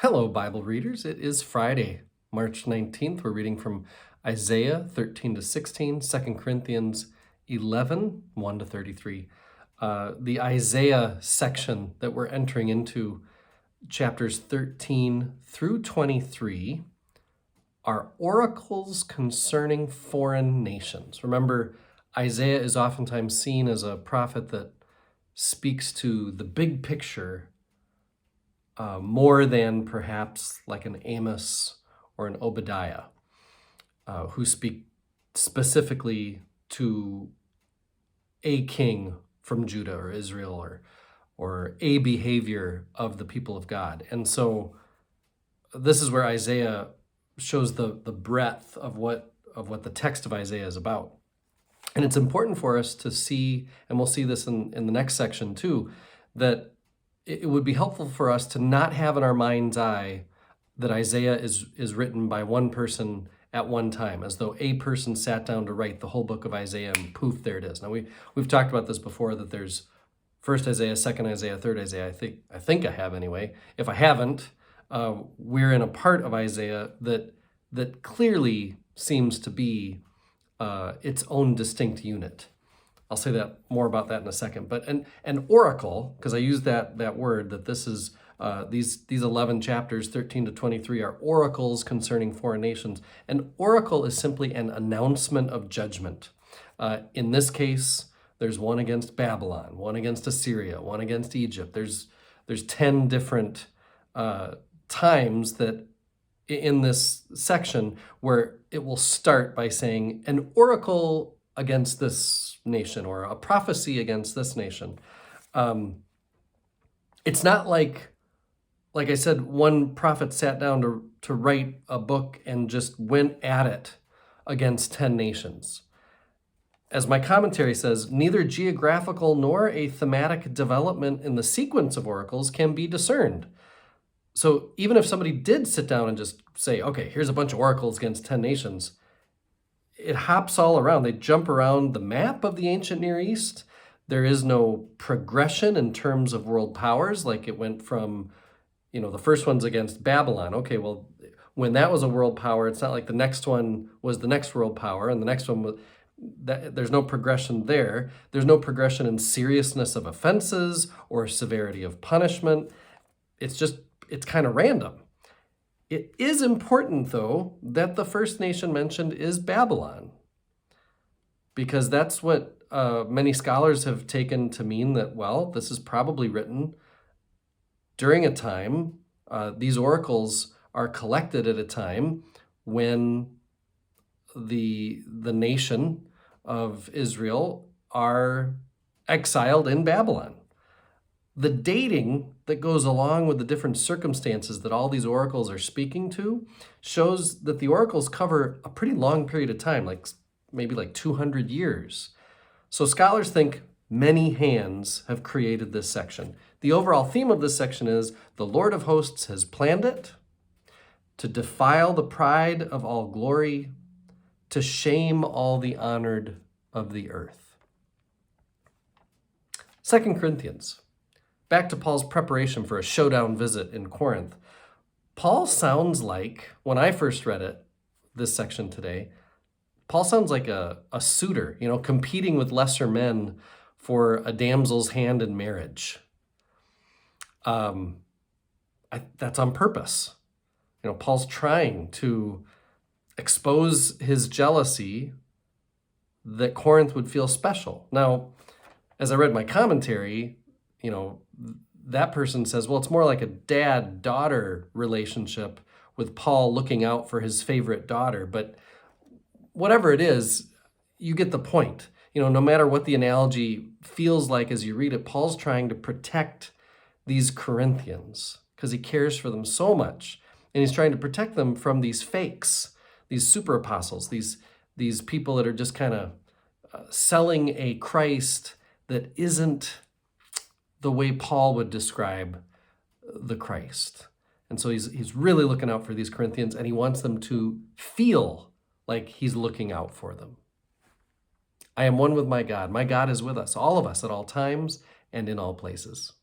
Hello, Bible readers. It is Friday, March 19th. We're reading from Isaiah 13 to 16, 2 Corinthians 11, 1 to 33. The Isaiah section that we're entering into, chapters 13 through 23, are oracles concerning foreign nations. Remember, Isaiah is oftentimes seen as a prophet that speaks to the big picture more than perhaps like an Amos or an Obadiah, who speak specifically to a king from Judah or Israel or a behavior of the people of God. And so this is where Isaiah shows the breadth of what the text of Isaiah is about. And it's important for us to see, and we'll see this in the next section too, that it would be helpful for us to not have in our mind's eye that Isaiah is written by one person at one time, as though a person sat down to write the whole book of Isaiah and poof, there it is. Now we've talked about this before, that there's first Isaiah, second Isaiah, third Isaiah. I think I have anyway. If I haven't, we're in a part of Isaiah that clearly seems to be its own distinct unit. I'll say that more about that in a second. But an oracle, because I use that word, that this is these 11 chapters, 13 to 23, are oracles concerning foreign nations. An oracle is simply an announcement of judgment. In this case, there's one against Babylon, one against Assyria, one against Egypt. There's 10 different times that in this section where it will start by saying an oracle against this nation or a prophecy against this nation. It's not like I said, one prophet sat down to write a book and just went at it against 10 nations. As my commentary says, neither geographical nor a thematic development in the sequence of oracles can be discerned. So even if somebody did sit down and just say, okay, here's a bunch of oracles against 10 nations, it hops all around. They jump around the map of the ancient Near East. There is no progression in terms of world powers. Like it went from, the first one's against Babylon. Okay, well, when that was a world power, it's not like the next one was the next world power and the next one was, there's no progression there. There's no progression in seriousness of offenses or severity of punishment. It's kind of random. It is important, though, that the first nation mentioned is Babylon, because that's what many scholars have taken to mean that, well, this is probably written during a time, these oracles are collected at a time when the nation of Israel are exiled in Babylon. The dating that goes along with the different circumstances that all these oracles are speaking to shows that the oracles cover a pretty long period of time, maybe 200 years. So scholars think many hands have created this section. The overall theme of this section is the Lord of hosts has planned it to defile the pride of all glory, to shame all the honored of the earth. 2 Corinthians. Back to Paul's preparation for a showdown visit in Corinth. Paul sounds like, when I first read it, this section today, Paul sounds like a suitor, competing with lesser men for a damsel's hand in marriage. That's on purpose. Paul's trying to expose his jealousy that Corinth would feel special. Now, as I read my commentary, that person says, well, it's more like a dad-daughter relationship with Paul looking out for his favorite daughter. But whatever it is, you get the point. No matter what the analogy feels like as you read it, Paul's trying to protect these Corinthians because he cares for them so much. And he's trying to protect them from these fakes, these super apostles, these people that are just kind of selling a Christ that isn't the way Paul would describe the Christ. And so he's really looking out for these Corinthians, and he wants them to feel like he's looking out for them. I am one with my God. My God is with us, all of us, at all times and in all places.